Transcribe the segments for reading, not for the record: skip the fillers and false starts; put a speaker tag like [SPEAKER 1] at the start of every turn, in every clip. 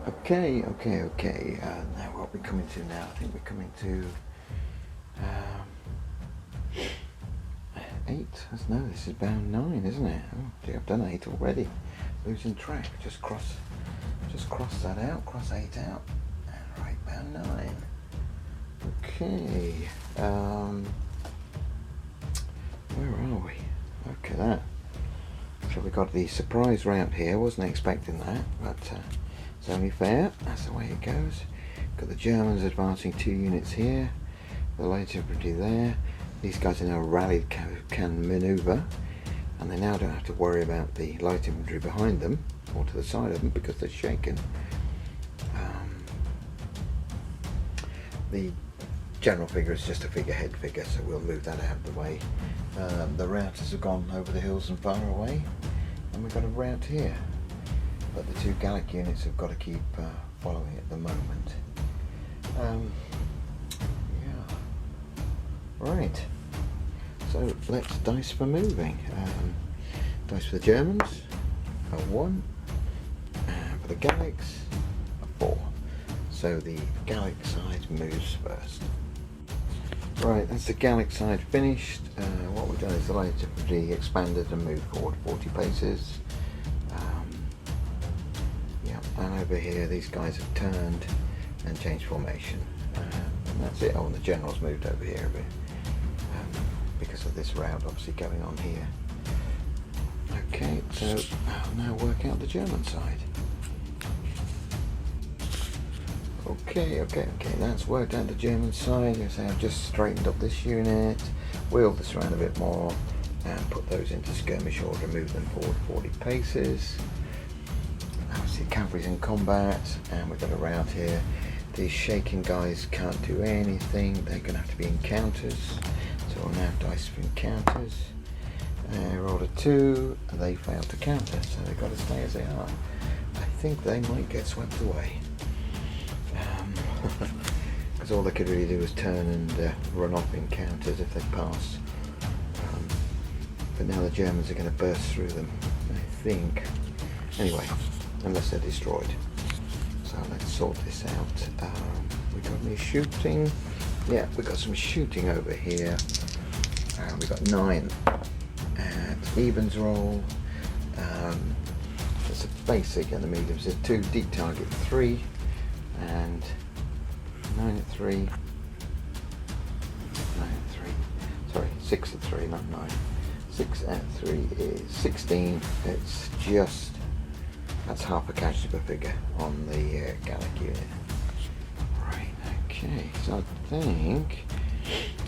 [SPEAKER 1] Okay. Now what we're coming to now? I think we're coming to 8. No, this is bound 9, isn't it? Oh, dear, I've done 8 already. Losing track. Just cross that out. Cross 8 out. And right, bound 9. Okay. Where are we? Okay, that. So we got the surprise route here. Wasn't expecting that, but it's only fair. That's the way it goes. Got the Germans advancing 2 units here. The light infantry there. These guys are now rallied, can manoeuvre, and they now don't have to worry about the light infantry behind them or to the side of them because they're shaken. The general figure is just a figurehead figure, so we'll move that out of the way. The routers have gone over the hills and far away, and we've got a route here, but the 2 Gallic units have got to keep following at the moment. Right, so let's dice for moving. Dice for the Germans, a 1, and for the Gallics, a 4. So the Gallic side moves first. Right, that's the Gallic side finished. What we've done is the light infantry expanded and moved forward 40 paces. And over here these guys have turned and changed formation. And that's it. Oh, and the generals moved over here a bit. Because of this route obviously going on here. Okay, so I'll now work out the German side. Okay, that's worked out the German side. As I've just straightened up this unit, wheeled this around a bit more, and put those into skirmish order, move them forward 40 paces. Obviously cavalry's in combat, and we've got a route here. These shaking guys can't do anything, they're going to have to be encounters. So we'll now dice for encounters. Rolled a 2, and they failed to counter, so they've got to stay as they are. I think they might get swept away. Because all they could really do was turn and run off encounters if they pass. But now the Germans are going to burst through them, I think. Anyway, unless they're destroyed. So let's sort this out. We got any shooting? Yeah, we got some shooting over here. We got 9 at evens roll. It's a basic and the mediums. There's 2 deep target 3 and 9 at 3. 9 at 3. Sorry, 6 at 3, not 9. 6 at 3 is 16. It's just, that's half a casualty per figure on the Gallic unit. Right, okay, so I think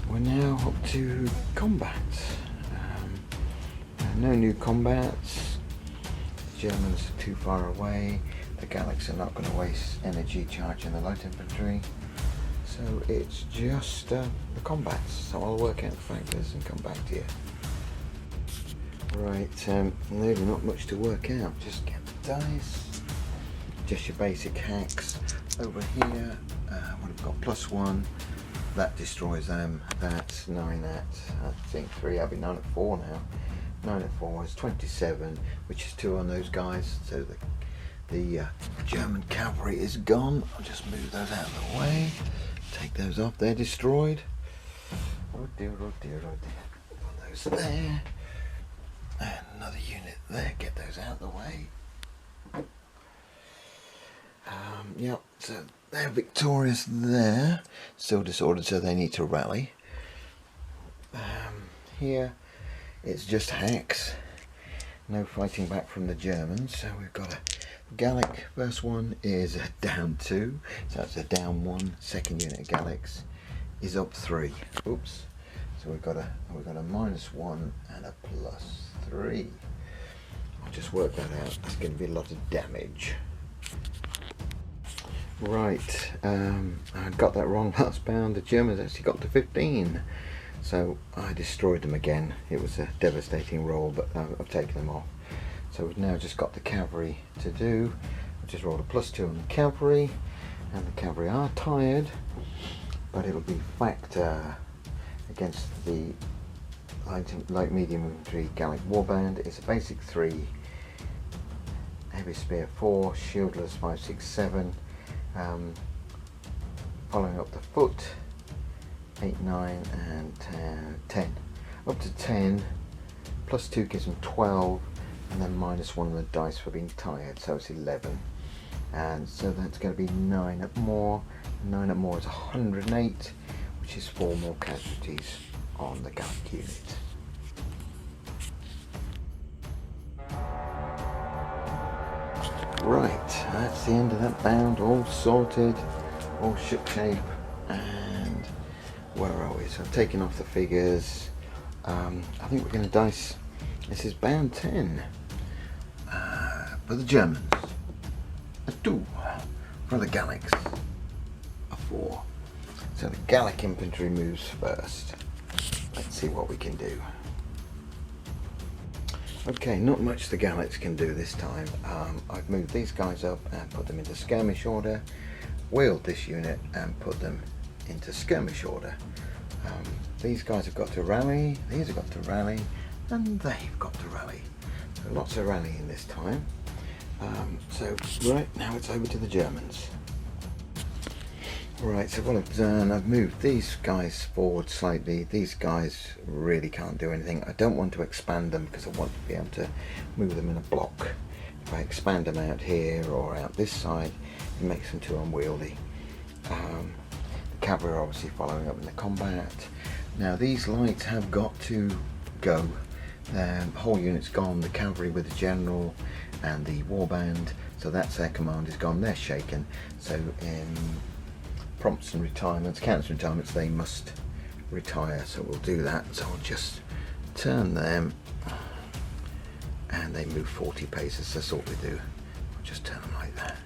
[SPEAKER 1] we're now up to combat. No new combats. The Germans are too far away. The Gallics are not going to waste energy charging the light infantry. So it's just the combats. So I'll work out the factors and come back to you. Right, really not much to work out. Just get the dice. Just your basic hacks. Over here, we've got +1. That destroys them. That's 9 at, I think 3. I'll be 9 at 4 now. 9 at 4 is 27, which is 2 on those guys. So the German cavalry is gone. I'll just move those out of the way. Take those off. They're destroyed. Oh dear, oh dear, oh dear. Put those there. And another unit there. Get those out of the way. Yep, so they're victorious there. Still disordered, so they need to rally. Here, it's just hacks. No fighting back from the Germans. So we've got a Gallic. First one is down 2, so that's a down 1. Second unit of Gallics is up 3. Oops. So we've got a -1 and a +3. I'll just work that out. That's going to be a lot of damage. Right, I got that wrong last bound. The Germans actually got to 15, so I destroyed them again. It was a devastating roll, but I've taken them off. So we've now just got the cavalry to do. I just rolled a +2 on the cavalry, and the cavalry are tired, but it'll be factor against the light medium infantry Gallic warband. It's a basic 3, heavy spear 4, shieldless 5, 6, 7. Following up the foot, 8, 9, and 10. Up to 10, plus 2 gives them 12, and then minus 1 on the dice for being tired, so it's 11. And so that's going to be 9 at more. 9 at more is 108, which is 4 more casualties on the Gallic unit. Right, that's the end of that bound, all sorted, all ship shape, and where are we? So I've taken off the figures. I think we're going to dice. This is bound 10 for the Germans, a 2 for the Gallics, a 4. So the Gallic infantry moves first. Let's see what we can do. Okay, not much the Gallics can do this time. I've moved these guys up and put them into skirmish order, wheeled this unit and put them into skirmish order. These guys have got to rally, these have got to rally, and they've got to rally. So lots of rallying this time. So right, now it's over to the Germans. Right, so what I've done, I've moved these guys forward slightly. These guys really can't do anything. I don't want to expand them because I want to be able to move them in a block. If I expand them out here or out this side, it makes them too unwieldy. The cavalry are obviously following up in the combat. Now these lights have got to go. The whole unit's gone. The cavalry with the general and the warband, so that's their command is gone. They're shaken. So in prompts and retirements, counter retirements, they must retire, so we'll do that. So I'll just turn them and they move 40 paces. That's all we do. I'll just turn them like that.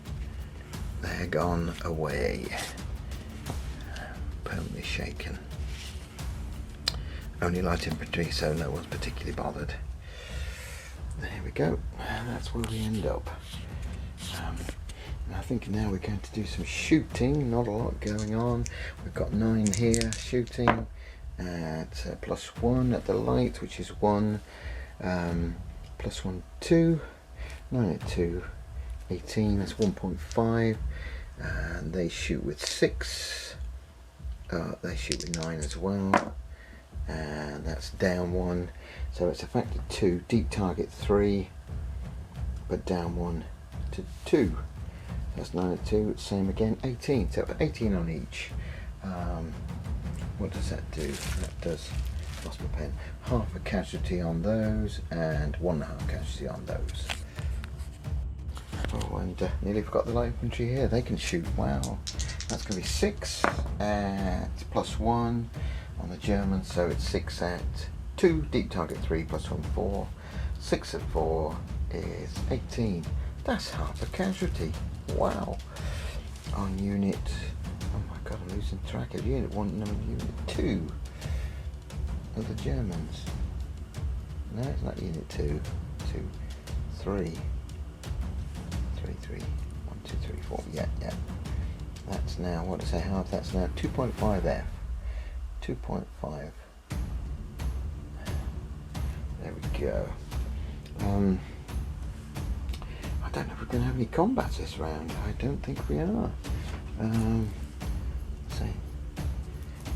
[SPEAKER 1] They're gone away, permanently shaken. Only light infantry, so no one's particularly bothered. There we go, and that's where we end up. I think now we're going to do some shooting. Not a lot going on. We've got 9 here shooting at +1 at the light, which is 1, +1, 2, 9 at 2, 18, that's 1.5, and they shoot with 6, they shoot with 9 as well, and that's down 1, so it's a factor 2, deep target 3, but down 1 to 2. That's 9 at 2, same again, 18, so 18 on each. What does that do? That does, lost my pen, half a casualty on those and 1.5 casualty on those. Oh, and nearly forgot the light infantry here, they can shoot, wow. That's going to be 6 at +1 on the Germans, so it's 6 at 2, deep target 3, +1, 4. 6 at 4 is 18. That's half a casualty. Wow. On unit, oh my god, I'm losing track of unit 1, no, unit 2 of the Germans. No, it's not unit 2, 2, 3, 3, 3, 1, 2, 3, 4, yeah. That's now, what does I have? That's now 2.5 F. 2.5. There we go. I don't know if we're going to have any combats this round. I don't think we are. See,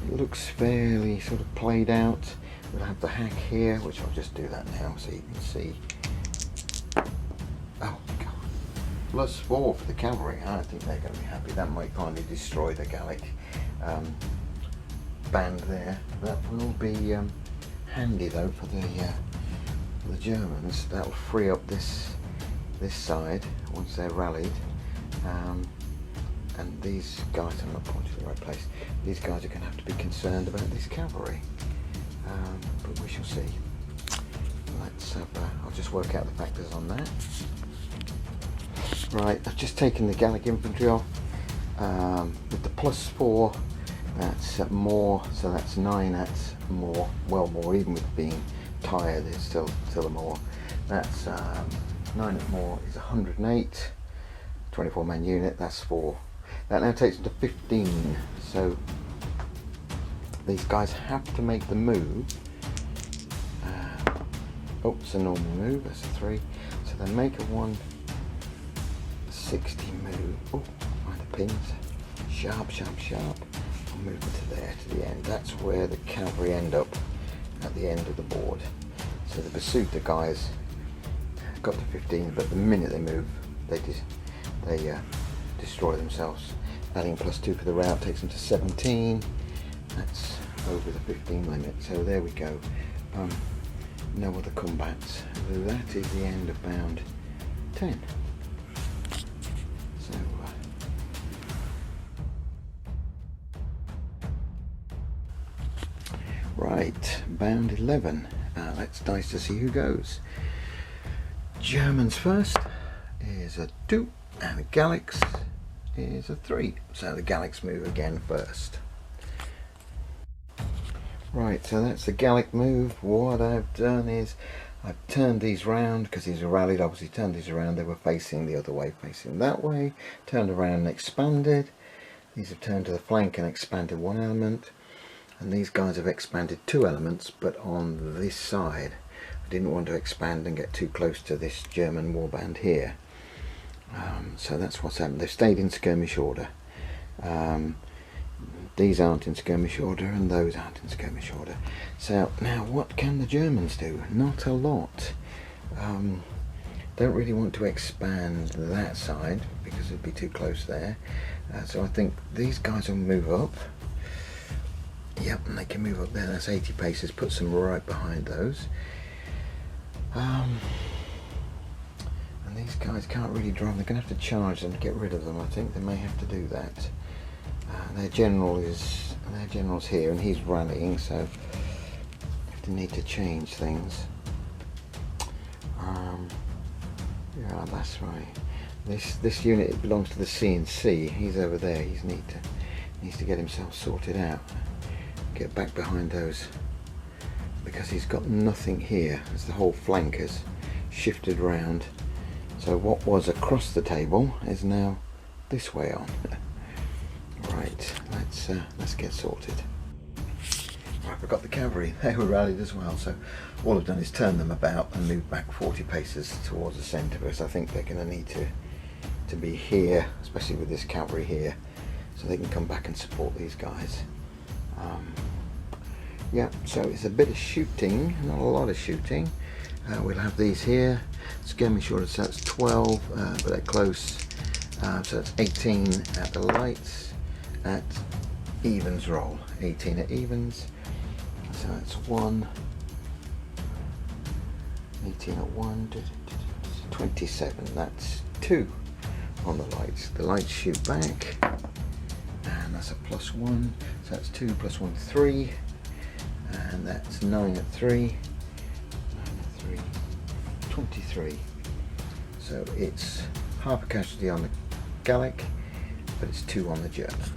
[SPEAKER 1] it looks fairly sort of played out. We'll have the hack here, which I'll just do that now so you can see. Oh god, +4 for the cavalry. I think they're going to be happy. That might finally destroy the Gallic band there. That will be handy though for the Germans. That'll free up this side once they're rallied, and these guys, I'm not pointing to the right place, these guys are going to have to be concerned about this cavalry, but we shall see. Let's have, I'll just work out the factors on that. Right, I've just taken the Gallic infantry off with the +4, that's at more, so that's 9 at more, well more, even with being tired, it's still a more. That's 9 at more is 108, 24-man unit, that's 4. That now takes them to 15, so these guys have to make the move. Oh, it's a normal move, that's a 3. So they make a 1, 60 move. Oh, find the pins. Sharp, sharp, sharp. I'll move it to there, to the end. That's where the cavalry end up, at the end of the board. So the pursuit, the guys got to 15, but the minute they move, they destroy themselves. Adding +2 for the route takes them to 17. That's over the 15 limit. So there we go. No other combats. So that is the end of bound 10. So right, bound 11. Let's dice to see who goes. Germans first is a 2, and the Gallics is a 3. So the Gallics move again first. Right, so that's the Gallic move. What I've done is I've turned these round, because these are rallied, obviously turned these around. They were facing the other way, facing that way. Turned around and expanded. These have turned to the flank and expanded 1 element. And these guys have expanded 2 elements, but on this side. I didn't want to expand and get too close to this German warband here. So that's what's happened. They've stayed in skirmish order. These aren't in skirmish order, and those aren't in skirmish order. So now what can the Germans do? Not a lot. Don't really want to expand that side because it'd be too close there. So I think these guys will move up. Yep, and they can move up there. That's 80 paces. Put some right behind those. And these guys can't really drive. They're going to have to charge them to get rid of them. I think they may have to do that. Their general's here, and he's rallying, so they need to change things. Yeah, that's right. This unit belongs to the C&C. He's over there. He needs to get himself sorted out. Get back behind those, because he's got nothing here, as the whole flank has shifted round. So what was across the table is now this way on. Right, let's get sorted. Right, we've got the cavalry. They were rallied as well, so all I've done is turn them about and move back 40 paces towards the centre, because I think they're going to need to be here, especially with this cavalry here, so they can come back and support these guys. Yeah, so it's a bit of shooting, not a lot of shooting. We'll have these here, skirmish order, so that's 12, but they're close. So that's 18 at the lights, at evens roll, 18 at evens. So that's 1, 18 at 1, 27, that's 2 on the lights. The lights shoot back, and that's a +1, so that's 2 + 1, 3, and that's 9 at 3, 9 at 3, 23. So it's half a casualty on the Gallic, but it's 2 on the Germans.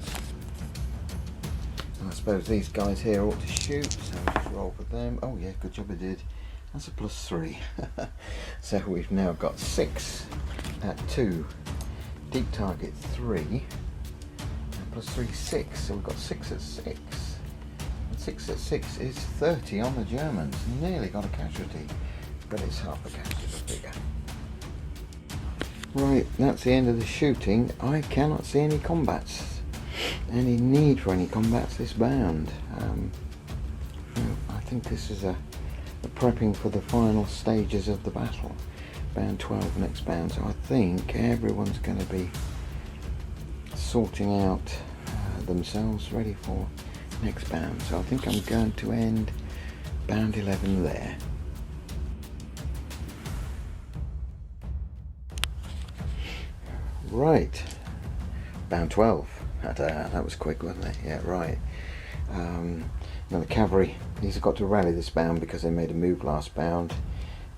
[SPEAKER 1] And I suppose these guys here ought to shoot, so I'll just roll for them. Oh yeah, good job I did. That's a +3. So we've now got 6 at 2, deep target 3, and +3, 6. So we've got 6 at 6. And 6 at 6 is 30 on the Germans. Nearly got a casualty, but it's half a casualty, the figure. Right, that's the end of the shooting. I cannot see any combats, any need for any combats this bound. I think this is a prepping for the final stages of the battle. Bound 12 next bound, so I think everyone's going to be sorting out themselves ready for next bound. So I think I'm going to end bound 11 there. Right, bound 12. That was quick, wasn't it? Yeah, right. Now the cavalry, these have got to rally this bound because they made a move last bound,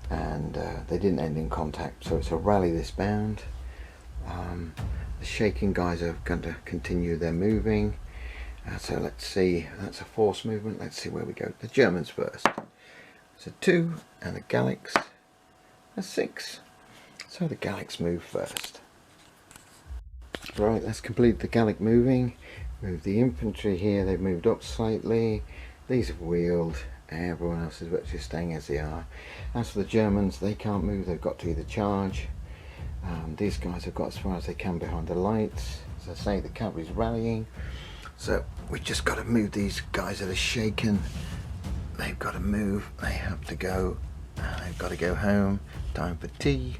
[SPEAKER 1] and they didn't end in contact, so it's a rally this bound. The shaking guys are going to continue their moving, so let's see, that's a force movement. Let's see where we go. The Germans first. So 2, and the Gallics a 6, so the Gallics move first. Right, that's completed the Gallic moving. Move the infantry here, they've moved up slightly. These have wheeled, everyone else is virtually staying as they are. As for the Germans, they can't move, they've got to either charge These guys have got as far as they can behind the lights. As I say, the cavalry's rallying, so we've just got to move these guys that are shaken. They've got to move, they have to go, they've got to go home, time for tea.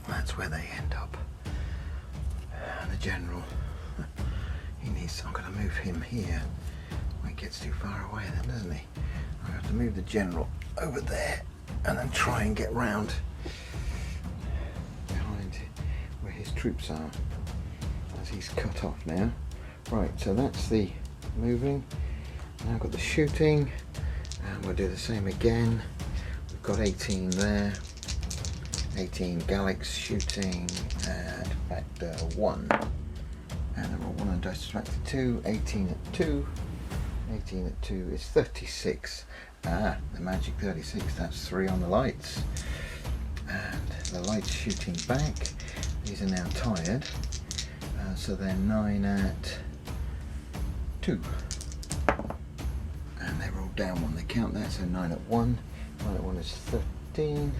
[SPEAKER 1] That's where they end up. And the general, he needs, I'm going to move him here. Well, he gets too far away then, doesn't he? I have to move the general over there and then try and get round behind where his troops are, as he's cut off now. Right, so that's the moving. Now I've got the shooting, and we'll do the same again. We've got 18 there, 18 Gallics shooting at factor 1, and then roll 1 on dice factor 2, 18 at 2, 18 at 2 is 36. The magic 36, that's 3 on the lights. And the lights shooting back, these are now tired, so they're 9 at 2. And they roll down 1, they count that, so 9 at 1. 9 at 1 is 13.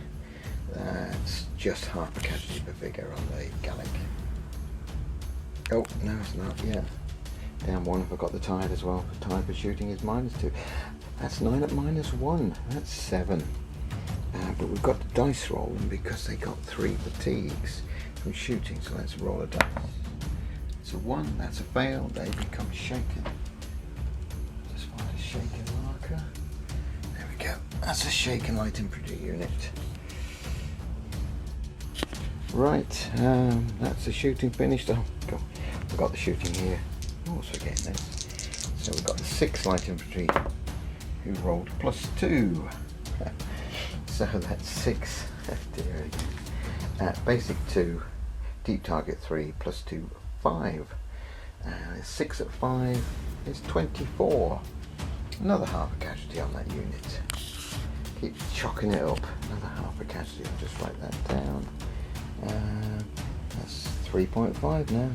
[SPEAKER 1] That's just half a casualty per figure on the Gallic. Oh, no, it's not yet. Down 1 if I got the tired as well. The tired for shooting is -2. That's 9 at -1. That's 7. But we've got the dice rolling because they got 3 fatigues from shooting, so let's roll a dice. It's a 1, that's a fail, they become shaken. Just find a shaken marker. There we go. That's a shaken light infantry unit. Right, that's the shooting finished. Oh, God, I've got the shooting here. I was forgetting this. So we've got the 6 light infantry who rolled +2. So that's 6. Basic 2, deep target 3, +2, 5. 6 at 5 is 24. Another half a casualty on that unit. Keep chalking it up. Another half a casualty. I'll just write that down. That's 3.5 now.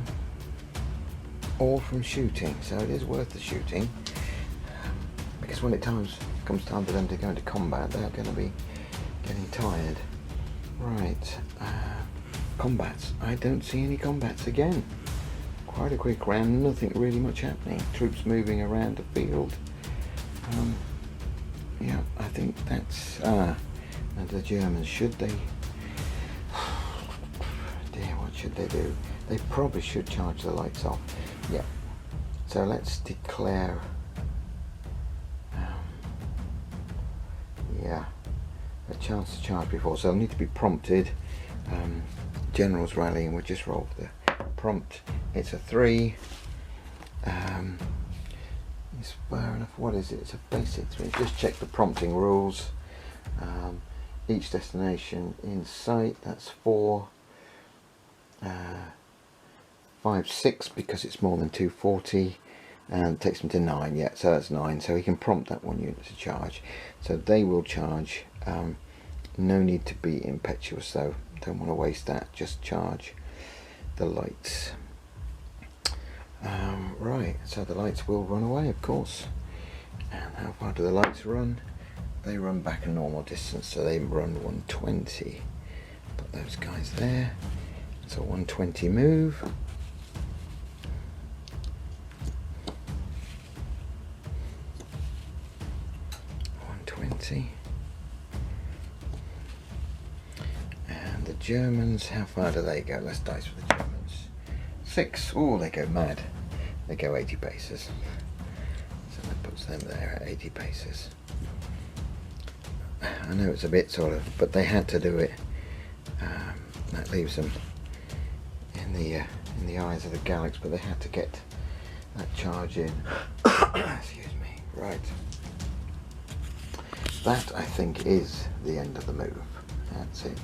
[SPEAKER 1] All from shooting, so it is worth the shooting. Because when it comes time for them to go into combat, they're going to be getting tired. Right, combats. I don't see any combats again. Quite a quick round, nothing really much happening. Troops moving around the field. Yeah, I think that's... and the Germans, should they... Dear, what should they do? They probably should charge the lights off. Yeah, so let's declare... yeah, a chance to charge before, so they'll need to be prompted. Generals rallying, we'll just roll the prompt. It's a 3. It's fair enough. What is it? It's a basic 3. Just check the prompting rules. Each destination in sight, that's 4. 5, 6 because it's more than 240, and it takes them to 9. Yeah, so that's 9. So he can prompt that 1 unit to charge. So they will charge. No need to be impetuous though. Don't want to waste that. Just charge the lights. Right. So the lights will run away, of course. And how far do the lights run? They run back a normal distance, so they run 120. Put those guys there. So 120 move. 120. And the Germans, how far do they go? Let's dice for the Germans. 6. Oh, they go mad. They go 80 paces. So that puts them there at 80 paces. I know it's a bit sort of, but they had to do it. That leaves them in the eyes of the Gallics, but they had to get that charge in. Excuse me. Right. That, I think, is the end of the move. That's it.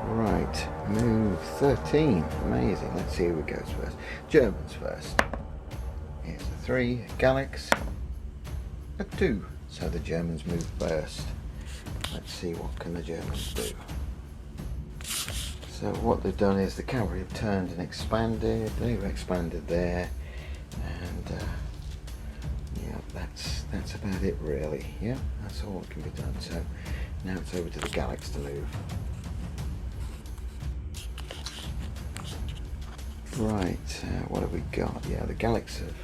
[SPEAKER 1] Right, move 13. Amazing. Let's see who goes first. Germans first. Here's the 3. Gallics. A 2. So the Germans move first. Let's see what can the Germans do. So what they've done is the cavalry have turned and expanded. They've expanded there, and yeah, that's that's about it really. Yeah, that's all that can be done. So now it's over to the Gallics to move. Right, what have we got? Yeah, the Gallics have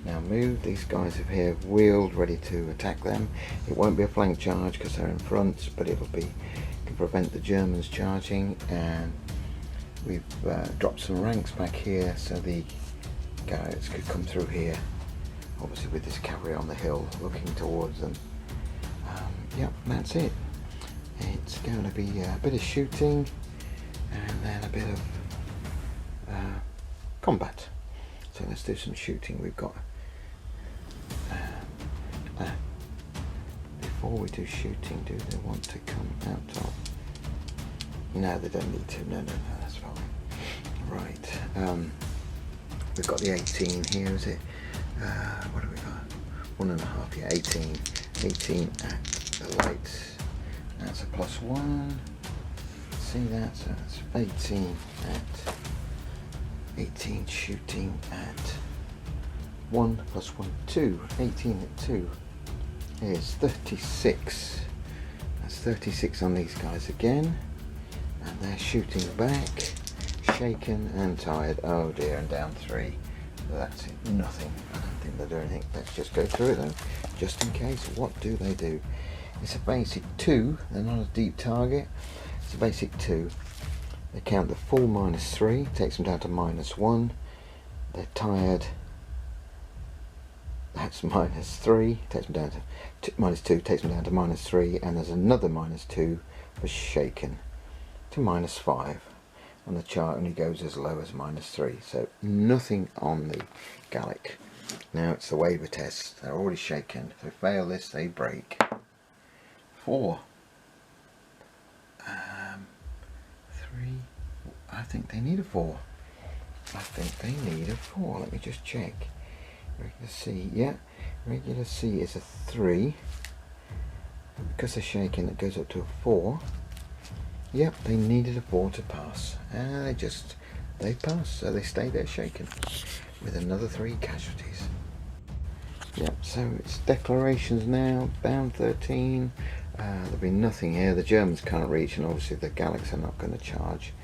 [SPEAKER 1] now moved. These guys have here wheeled, ready to attack them. It won't be a flank charge because they're in front, but it'll be to prevent the Germans charging. And we've dropped some ranks back here so the Gallics could come through here, obviously with this cavalry on the hill looking towards them. Yep, that's it. It's going to be a bit of shooting and then a bit of combat. So let's do some shooting. We've got before we do shooting, do they want to come out of? No, they don't need to. No, that's fine. Right, we've got the 18 here, is it? What have we got? 1.5, yeah, 18 at the lights. That's a +1. See that? So that's 18 at 18 shooting at 1 + 1, 2. 18 at 2 is 36. That's 36 on these guys again. And they're shooting back, shaken and tired. Oh dear, and down 3. So that's it, nothing. I don't think they'll do anything. Let's just go through it though, just in case. What do they do? It's a basic 2. They're not a deep target. It's a basic 2. They count the full -3, takes them down to -1. They're tired. That's -3, takes them down to -2, takes them down to -3, and there's another -2 for shaken to -5. And the chart only goes as low as -3, so nothing on the Gallic. Now it's the waiver test. They're already shaken. If they fail this, they break. 4. 3. I think they need a 4. I think they need a 4. Let me just check. Regular C, yeah. Regular C is a 3. Because they're shaking, it goes up to a 4. Yep, they needed a 4 to pass. And they passed, so they stay there shaken with another 3 casualties. Yep, so it's declarations now, bound 13. There'll be nothing here. The Germans can't reach, and obviously the Gallics are not going to charge,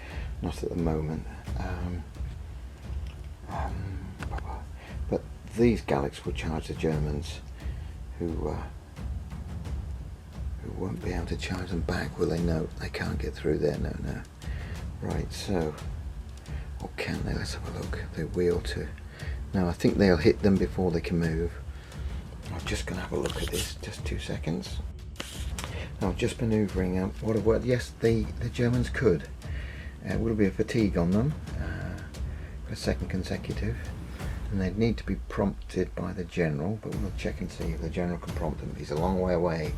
[SPEAKER 1] not at the moment. But these Gallics will charge the Germans, who won't be able to charge them back, will they? No, they can't get through there. No. Right, so, or can they? Let's have a look. They wheel to. No, I think they'll hit them before they can move. I'm just going to have a look at this. Just 2 seconds. Now, just manoeuvring up. What a word. Yes, the Germans could. Will be a fatigue on them for a second consecutive, and they'd need to be prompted by the general. But we'll check and see if the general can prompt them. He's a long way away.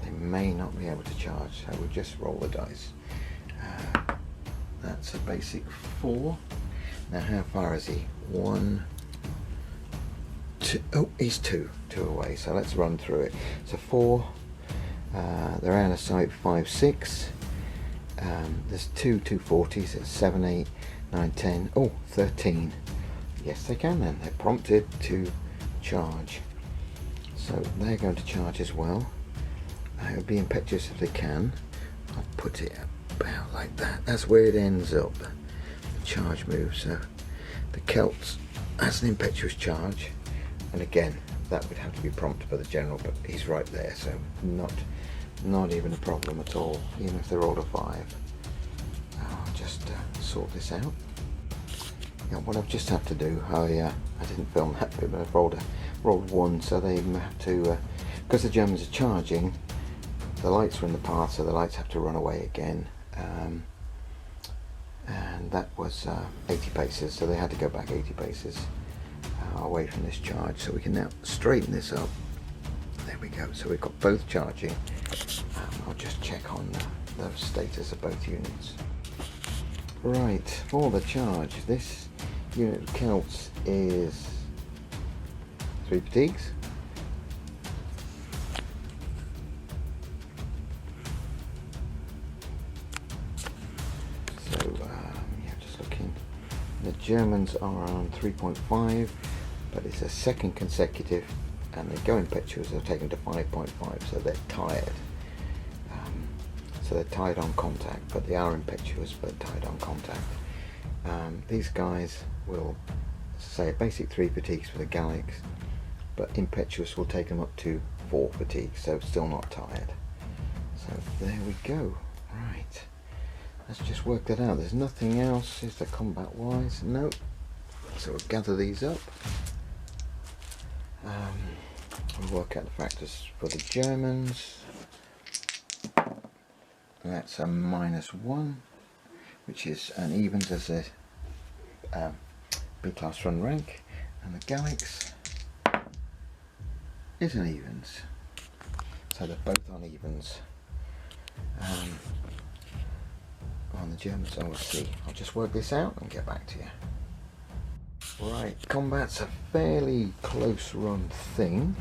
[SPEAKER 1] They may not be able to charge, so we'll just roll the dice. That's a basic 4. Now, how far is he? 1, 2. Oh, he's 2 away. So let's run through it. So 4. They're out of sight. 5, 6. There's 2 240s. It's 7, 8, 9, 10. Oh, 13. Yes, they can then. They're prompted to charge. So they're going to charge as well. It would be impetuous if they can. I'll put it about like that. That's where it ends up. The charge move. So the Celts has an impetuous charge, and again that would have to be prompted by the general, but he's right there, so not even a problem at all, even if they rolled a 5. I'll just sort this out. Yeah, what I've just had to do, I didn't film that bit, but I've rolled 1, so they have to, because the Germans are charging, the lights are in the path, so the lights have to run away again, and that was 80 paces, so they had to go back 80 paces away from this charge. So we can now straighten this up. There we go. So we've got both charging. I'll just check on the status of both units. Right, for the charge, this unit of Celts is 3 fatigues. So, yeah, just looking. The Germans are on 3.5, but it's a second consecutive and they go impetuous, they'll take them to 5.5, so they're tired. So they're tied on contact, but they are impetuous but tied on contact. These guys will say a basic 3 fatigues for the Gallics, but impetuous will take them up to 4 fatigues, so still not tired. So there we go. Right, let's just work that out. There's nothing else, is there, combat wise? No. So we'll gather these up and work out the factors for the Germans. That's a -1, which is an evens as a B-class run rank, and the Gallics is an evens, so they're both on evens. On the Germans, we'll see. I'll just work this out and get back to you. Right, combat's a fairly close run thing.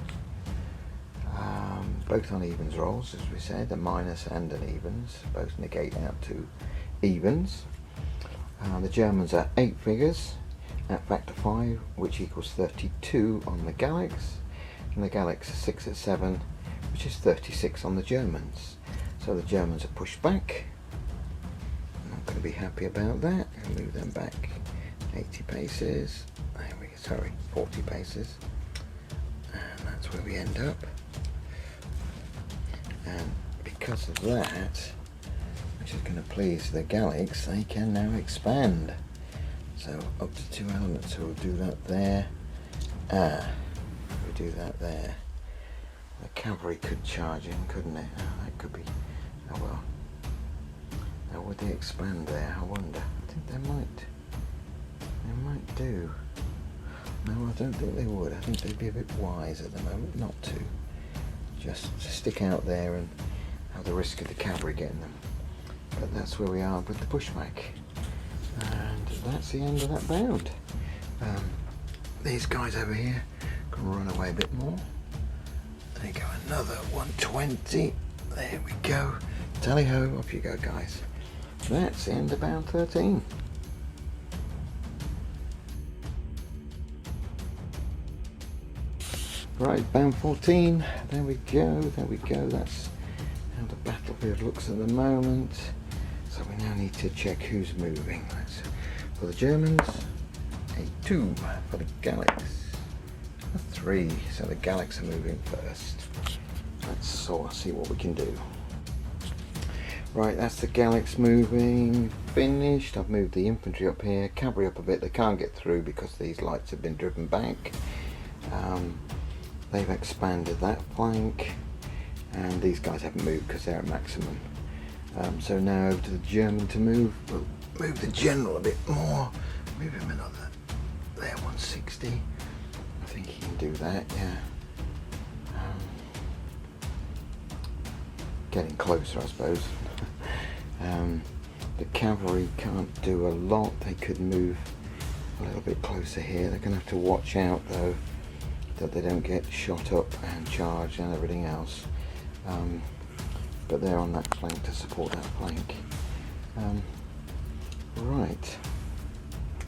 [SPEAKER 1] Both on evens rolls, as we said, a minus and an evens, both negate out to evens. The Germans are 8 figures at factor 5, which equals 32 on the Gallics, and the Gallics are 6 at 7, which is 36 on the Germans. So the Germans are pushed back. I'm not going to be happy about that. I'll move them back 80 paces. There we go, sorry, 40 paces. And that's where we end up. And because of that, which is going to please the Gallics, they can now expand. So up to 2 elements, so we'll do that there. We'll do that there. The cavalry could charge in, couldn't it? Oh, that could be, oh well. Now would they expand there, I wonder? I think they might. They might do. No, I don't think they would. I think they'd be a bit wise at the moment not to. Just stick out there and have the risk of the cavalry getting them. But that's where we are with the pushback. And that's the end of that bound. These guys over here can run away a bit more. There you go, another 120. There we go. Tally ho, off you go, guys. That's the end of bound 13. Right, bound 14, there we go, that's how the battlefield looks at the moment. So we now need to check who's moving. For the Germans, a 2, for the Gallics, a 3, so the Gallics are moving first. Let's see what we can do. Right, that's the Gallics moving, finished. I've moved the infantry up here, cavalry up a bit, they can't get through because these lights have been driven back. They've expanded that flank, and these guys haven't moved because they're at maximum. So now over to the German to move. We'll move the general a bit more. Move him another. There, 160. I think he can do that. Yeah. Getting closer, I suppose. The cavalry can't do a lot. They could move a little bit closer here. They're going to have to watch out though, that they don't get shot up and charged and everything else. But they're on that flank to support that flank. Right,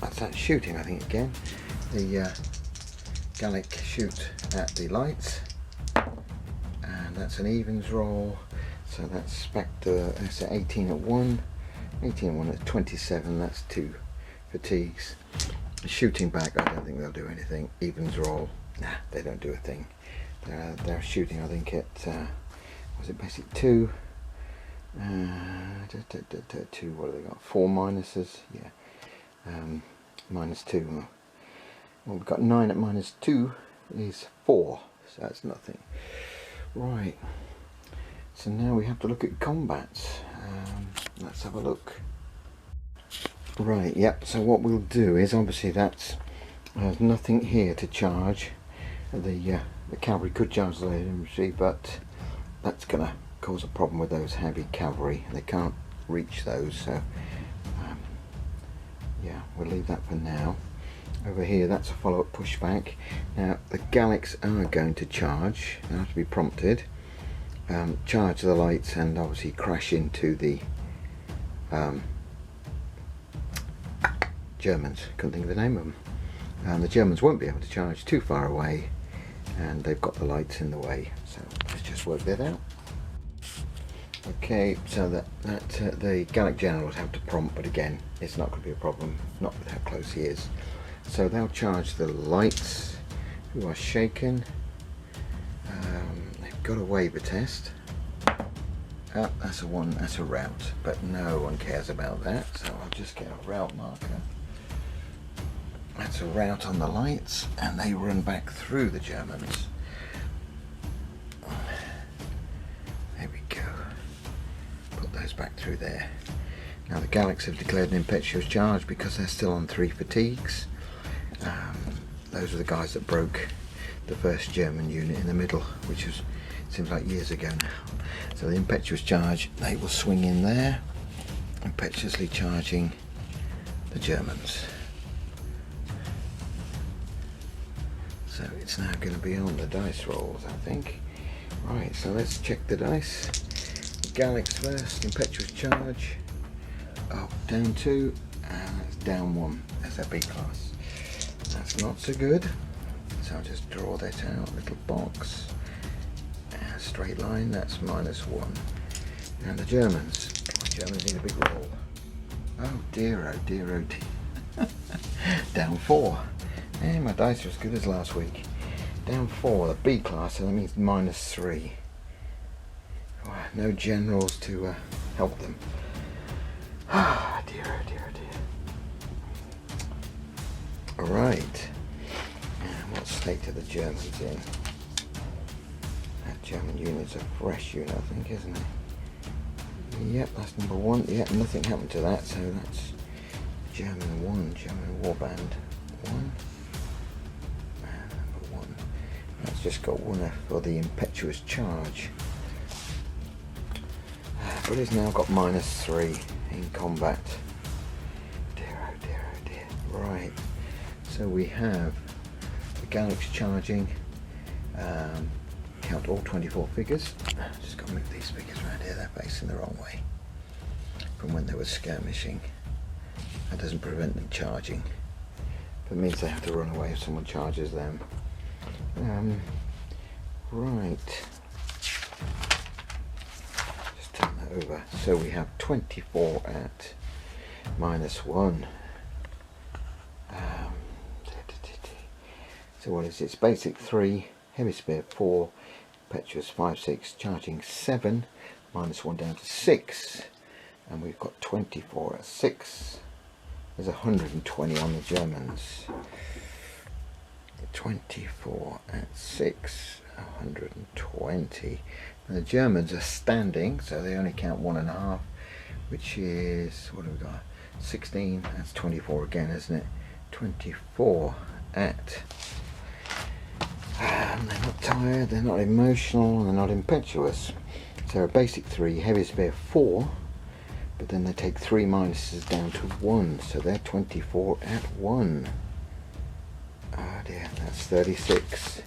[SPEAKER 1] that's that shooting, I think, again. The Gallic shoot at the lights, and that's an evens roll, so that's factor, that's 18 at 1, 18 at 1 at 27, that's 2 fatigues. Shooting back, I don't think they'll do anything. Evens roll, nah, they don't do a thing. They're shooting, I think, at was it basic 2? 2, what have they got? 4 minuses, yeah. -2. Well, we've got 9 at -2 is 4, so that's nothing. Right, so now we have to look at combats. Let's have a look. Right, yep, so what we'll do is, obviously that's there's nothing here to charge. The cavalry could charge the light infantry, but that's going to cause a problem with those heavy cavalry. They can't reach those, so yeah, we'll leave that for now. Over here, that's a follow-up pushback. Now the Gallics are going to charge. They have to be prompted. Charge the lights and obviously crash into the Germans. Couldn't think of the name of them. The Germans won't be able to charge too far away, and they've got the lights in the way. So let's just work that out. Okay, so that the Gallic general would have to prompt, but again, it's not going to be a problem, not with how close he is. So they'll charge the lights, who are shaken. They've got a waiver test. Oh, that's a one, that's a route, but no one cares about that, so I'll just get a route marker. That's a route on the lights, and they run back through the Germans. There we go. Put those back through there. Now the Gallics have declared an impetuous charge because they're still on 3 fatigues. Those are the guys that broke the first German unit in the middle, which was, seems like years ago now. So the impetuous charge, they will swing in there, impetuously charging the Germans. So it's now going to be on the dice rolls, I think. Right, so let's check the dice. Gallics first, impetuous charge. Up, down 2, and that's down 1. That's our B class. That's not so good. So I'll just draw that out, little box. And straight line, that's -1. And the Germans. The Germans need a big roll. Oh dear, oh dear, oh dear. Down 4. And my dice are as good as last week. Down 4, the B class, so that means -3. Oh, no generals to help them. Ah, dear, oh dear, oh dear. Alright. And what state are the Germans in? That German unit's a fresh unit, I think, isn't it? Yep, that's number 1. Yep, nothing happened to that, so that's German 1, German warband 1. That's just got 1 for the impetuous charge. But it's now got -3 in combat. Dear, oh dear, oh dear. Right. So we have the Gallics charging. Count all 24 figures. Just got to move these figures around here. They're facing the wrong way from when they were skirmishing. That doesn't prevent them charging. But it means they have to run away if someone charges them. Right, just turn that over. So we have 24 at -1. So what is it? It's basic 3, heavy spear 4, impetuous 5, 6, charging 7, -1 down to 6, and we've got 24 at 6. There's 120 on the Germans. 24 at 6, 120. And the Germans are standing, so they only count 1.5, which is, what have we got? 16, that's 24 again, isn't it? 24 at, and they're not tired, they're not emotional, they're not impetuous. So a basic 3, heavy spear 4, but then they take 3 minuses down to 1, so they're 24 at 1. Oh dear, that's 36.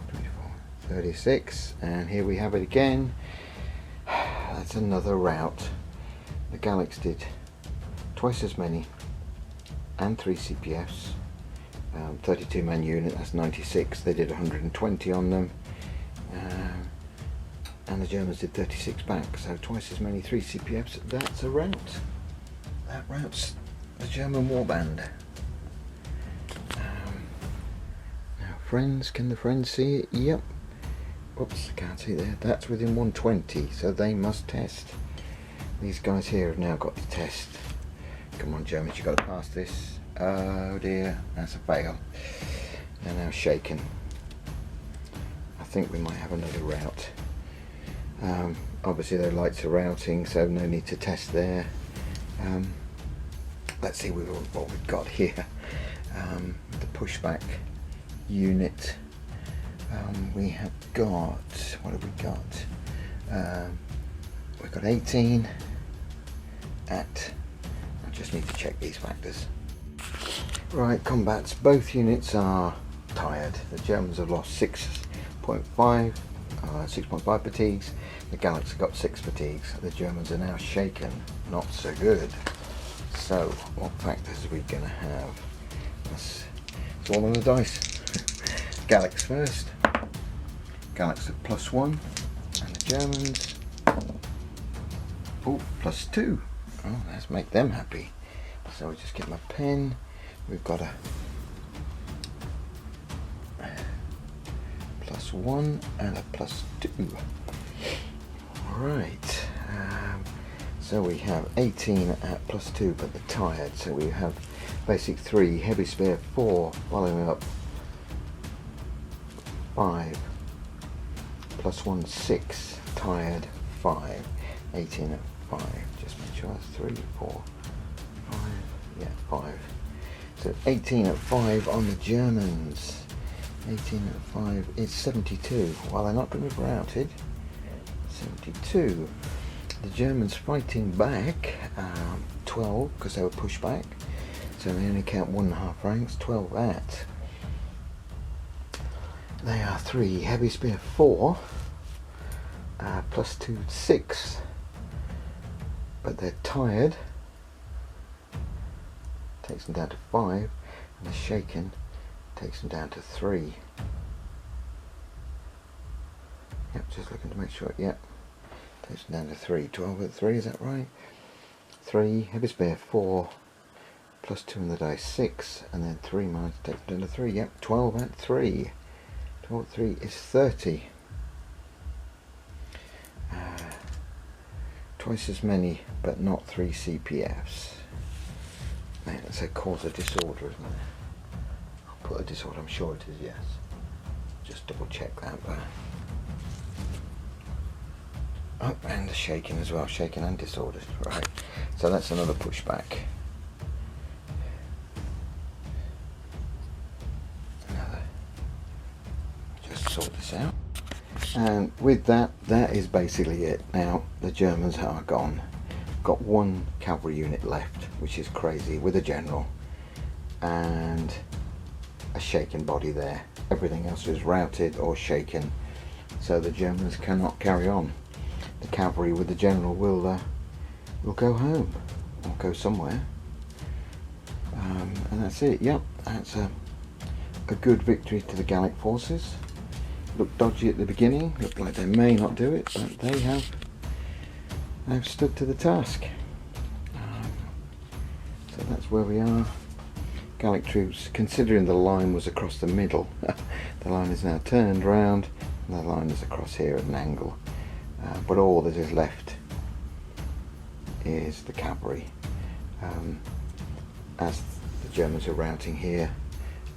[SPEAKER 1] 24, 36, and here we have it again. That's another route. The Gallics did twice as many and 3 CPFs. 32 man unit, that's 96. They did 120 on them. And the Germans did 36 back, so twice as many 3 CPFs. That's a route. That route's the German warband. Friends, can the friends see it? Yep. Oops, I can't see there. That's within 120, so they must test. These guys here have now got to test. Come on, Germans, you've got to pass this. Oh dear, that's a fail. They're now shaken. I think we might have another route. Obviously their lights are routing, so no need to test there. Let's see what we've got here. The pushback unit. We have got, what have we got? We've got 18 at, I just need to check these factors. Right, combats, both units are tired. The Germans have lost 6.5 fatigues. The Gallics have got 6 fatigues. The Germans are now shaken, not so good. So what factors are we going to have? It's all on the dice. Gallics first. Gallics at +1, and the Germans, oh, +2. Oh, let's make them happy. So we just get my pen. We've got a +1 and a +2. Right. So we have 18 at +2, but they're tired. So we have basic 3, heavy spear 4, following up 5, +1 6, tired 5, 18 at 5. Just make sure that's 3, 4, 5. Yeah, 5. So 18 at 5 on the Germans. 18 at 5 is 72. Well, they're not going to be routed. 72. The Germans fighting back, 12, because they were pushed back. So they only count 1.5 ranks, 12 at. They are 3, heavy spear 4, +2, 6. But they're tired. Takes them down to 5, and the shaken takes them down to 3. Yep, just looking to make sure. Yep, takes them down to 3. 12 at 3, is that right? 3, heavy spear 4, +2 in the dice 6, and then 3 minus takes them down to 3. Yep, 12 at 3. 12 at 3 is 30. Twice as many, but not 3 CPFs. Man, it's a cause of disorder, isn't it? I'll put a disorder, I'm sure it is, yes. Just double check that. But oh, and the shaking as well, shaking and disordered. Right, so that's another pushback. Another. Just sort this out. And with that, that is basically it. Now the Germans are gone. Got 1 cavalry unit left, which is crazy, with a general and a shaken body there. Everything else is routed or shaken, so the Germans cannot carry on. The cavalry with the general will go home or go somewhere, and that's it. Yep, that's a good victory to the Gallic forces. Looked dodgy at the beginning, looked like they may not do it, but they've stood to the task. So that's where we are. Gallic troops, considering the line was across the middle, the line is now turned round, and the line is across here at an angle. But all that is left is the cavalry. As the Germans are routing here,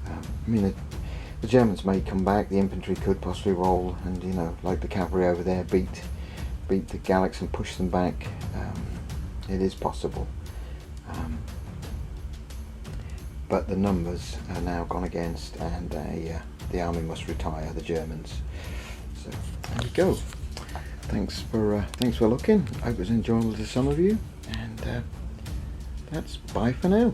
[SPEAKER 1] I mean, the Germans may come back, the infantry could possibly roll and, you know, like the cavalry over there, beat the Gallics and push them back. It is possible. But the numbers are now gone against, and the army must retire, the Germans. So there we go. Thanks for looking. I hope it was enjoyable to some of you, and that's bye for now.